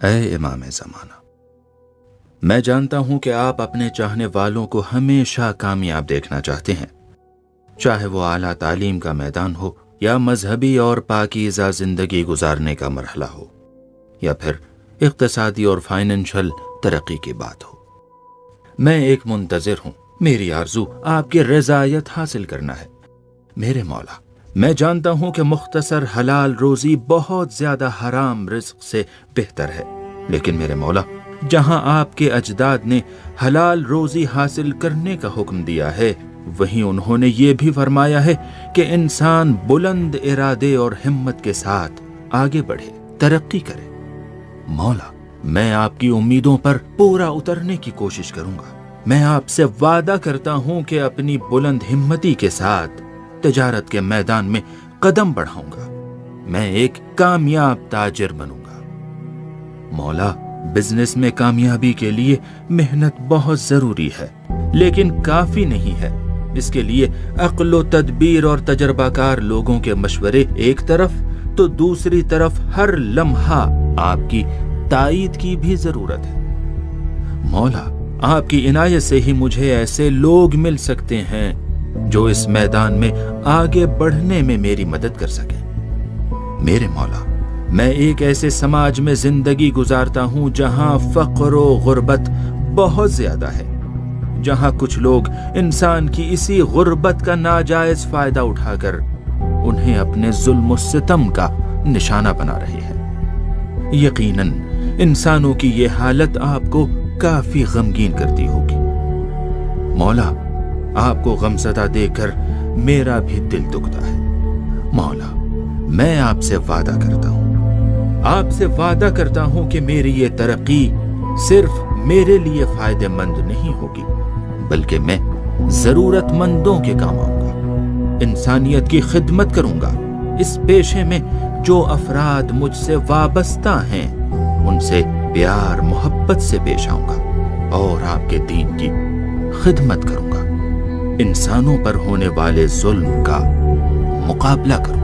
اے امام زمانہ، میں جانتا ہوں کہ آپ اپنے چاہنے والوں کو ہمیشہ کامیاب دیکھنا چاہتے ہیں، چاہے وہ اعلیٰ تعلیم کا میدان ہو یا مذہبی اور پاکیزہ زندگی گزارنے کا مرحلہ ہو، یا پھر اقتصادی اور فائنینشل ترقی کی بات ہو۔ میں ایک منتظر ہوں، میری آرزو آپ کی رضایت حاصل کرنا ہے۔ میرے مولا، میں جانتا ہوں کہ مختصر حلال روزی بہت زیادہ حرام رزق سے بہتر ہے، لیکن میرے مولا، جہاں آپ کے اجداد نے حلال روزی حاصل کرنے کا حکم دیا ہے، وہیں انہوں نے یہ بھی فرمایا ہے کہ انسان بلند ارادے اور ہمت کے ساتھ آگے بڑھے، ترقی کرے۔ مولا، میں آپ کی امیدوں پر پورا اترنے کی کوشش کروں گا۔ میں آپ سے وعدہ کرتا ہوں کہ اپنی بلند ہمتی کے ساتھ تجارت کے میدان میں قدم بڑھاؤں گا۔ میں ایک کامیاب تاجر بنوں گا۔ مولا، بزنس میں کامیابی کے لیے محنت بہت ضروری ہے، لیکن کافی نہیں ہے۔ اس کے لیے عقل و تدبیر اور تجربہ کار لوگوں کے مشورے ایک طرف، تو دوسری طرف ہر لمحہ آپ کی تائید کی بھی ضرورت ہے۔ مولا، آپ کی عنایت سے ہی مجھے ایسے لوگ مل سکتے ہیں جو اس میدان میں آگے بڑھنے میں میری مدد کر سکیں۔ میرے مولا، میں ایک ایسے سماج میں زندگی گزارتا ہوں جہاں فقر و غربت بہت زیادہ ہے، جہاں کچھ لوگ انسان کی اسی غربت کا ناجائز فائدہ اٹھا کر انہیں اپنے ظلم و ستم کا نشانہ بنا رہے ہیں۔ یقیناً انسانوں کی یہ حالت آپ کو کافی غمگین کرتی ہوگی۔ مولا، آپ کو غمزدہ دیکھ کر میرا بھی دل دکھتا ہے۔ مولا، میں آپ سے وعدہ کرتا ہوں کہ میری یہ ترقی صرف میرے لیے فائدہ مند نہیں ہوگی، بلکہ میں ضرورت مندوں کے کام آؤں گا، انسانیت کی خدمت کروں گا۔ اس پیشے میں جو افراد مجھ سے وابستہ ہیں، ان سے پیار محبت سے پیش آؤں گا اور آپ کے دین کی خدمت کروں گا، انسانوں پر ہونے والے ظلم کا مقابلہ کروں گا۔